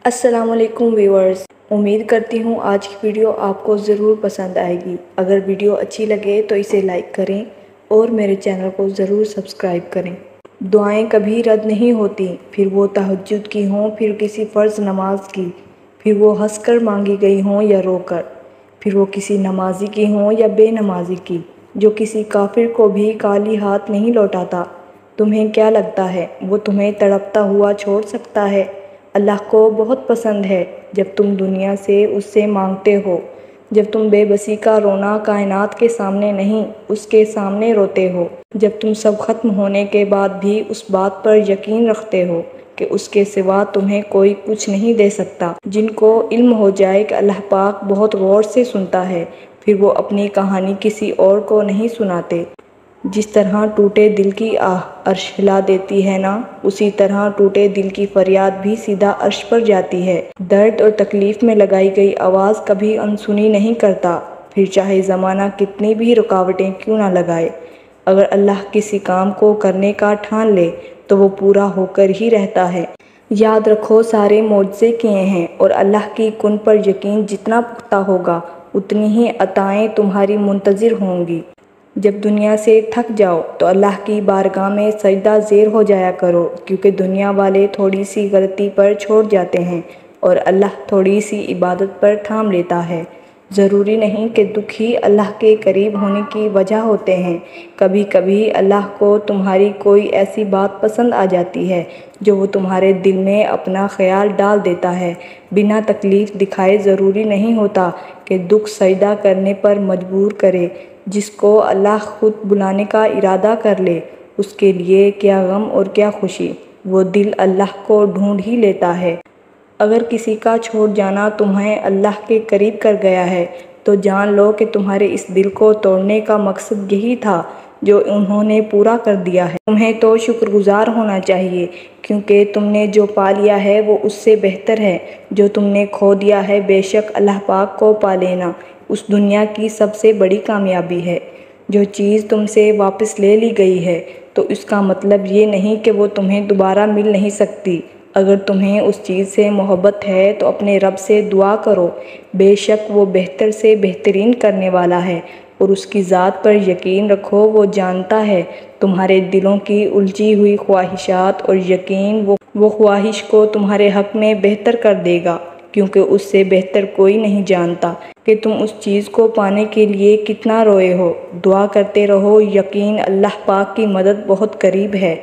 السلام علیکم ویورز، امید کرتی ہوں آج کی ویڈیو آپ کو ضرور پسند آئے گی۔ اگر ویڈیو اچھی لگے تو اسے لائک کریں اور میرے چینل کو ضرور سبسکرائب کریں۔ دعائیں کبھی رد نہیں ہوتی، پھر وہ تہجد کی ہوں، پھر کسی فرض نماز کی، پھر وہ ہنس کر مانگی گئی ہوں یا رو کر، پھر وہ کسی نمازی کی ہوں یا بے نمازی کی۔ جو کسی کافر کو بھی خالی ہاتھ نہیں لوٹاتا، تمہیں کیا لگتا ہے وہ تمہیں تڑپتا ہوا چھوڑ سکتا ہے؟ اللہ کو بہت پسند ہے جب تم دنیا سے اس سے مانگتے ہو، جب تم بے بسی کا رونا کائنات کے سامنے نہیں اس کے سامنے روتے ہو، جب تم سب ختم ہونے کے بعد بھی اس بات پر یقین رکھتے ہو کہ اس کے سوا تمہیں کوئی کچھ نہیں دے سکتا۔ جن کو علم ہو جائے کہ اللہ پاک بہت غور سے سنتا ہے، پھر وہ اپنی کہانی کسی اور کو نہیں سناتے۔ جس طرح ٹوٹے دل کی آہ عرش ہلا دیتی ہے نا، اسی طرح ٹوٹے دل کی فریاد بھی سیدھا عرش پر جاتی ہے۔ درد اور تکلیف میں لگائی گئی آواز کبھی انسنی نہیں کرتا، پھر چاہے زمانہ کتنی بھی رکاوٹیں کیوں نہ لگائے۔ اگر اللہ کسی کام کو کرنے کا ٹھان لے تو وہ پورا ہو کر ہی رہتا ہے۔ یاد رکھو سارے معجزے کیے ہیں، اور اللہ کی کن پر یقین جتنا پختہ ہوگا اتنی ہی عطائیں تمہاری منتظر ہوں گی۔ جب دنیا سے تھک جاؤ تو اللہ کی بارگاہ میں سجدہ زیر ہو جایا کرو، کیونکہ دنیا والے تھوڑی سی غلطی پر چھوڑ جاتے ہیں اور اللہ تھوڑی سی عبادت پر تھام لیتا ہے۔ ضروری نہیں کہ دکھ ہی اللہ کے قریب ہونے کی وجہ ہوتے ہیں، کبھی کبھی اللہ کو تمہاری کوئی ایسی بات پسند آ جاتی ہے جو وہ تمہارے دل میں اپنا خیال ڈال دیتا ہے۔ بنا تکلیف دکھائے ضروری نہیں ہوتا کہ دکھ سجدہ کرنے پر مجبور کرے۔ جس کو اللہ خود بلانے کا ارادہ کر لے، اس کے لیے کیا غم اور کیا خوشی، وہ دل اللہ کو ڈھونڈ ہی لیتا ہے۔ اگر کسی کا چھوڑ جانا تمہیں اللہ کے قریب کر گیا ہے تو جان لو کہ تمہارے اس دل کو توڑنے کا مقصد یہی تھا جو انہوں نے پورا کر دیا ہے۔ تمہیں تو شکر گزار ہونا چاہیے، کیونکہ تم نے جو پا لیا ہے وہ اس سے بہتر ہے جو تم نے کھو دیا ہے۔ بے شک اللہ پاک کو پا لینا اس دنیا کی سب سے بڑی کامیابی ہے۔ جو چیز تم سے واپس لے لی گئی ہے تو اس کا مطلب یہ نہیں کہ وہ تمہیں دوبارہ مل نہیں سکتی۔ اگر تمہیں اس چیز سے محبت ہے تو اپنے رب سے دعا کرو، بے شک وہ بہتر سے بہترین کرنے والا ہے، اور اس کی ذات پر یقین رکھو، وہ جانتا ہے تمہارے دلوں کی الجھی ہوئی خواہشات، اور یقین وہ خواہش کو تمہارے حق میں بہتر کر دے گا، کیونکہ اس سے بہتر کوئی نہیں جانتا کہ تم اس چیز کو پانے کے لیے کتنا روئے ہو۔ دعا کرتے رہو، یقین اللہ پاک کی مدد بہت قریب ہے۔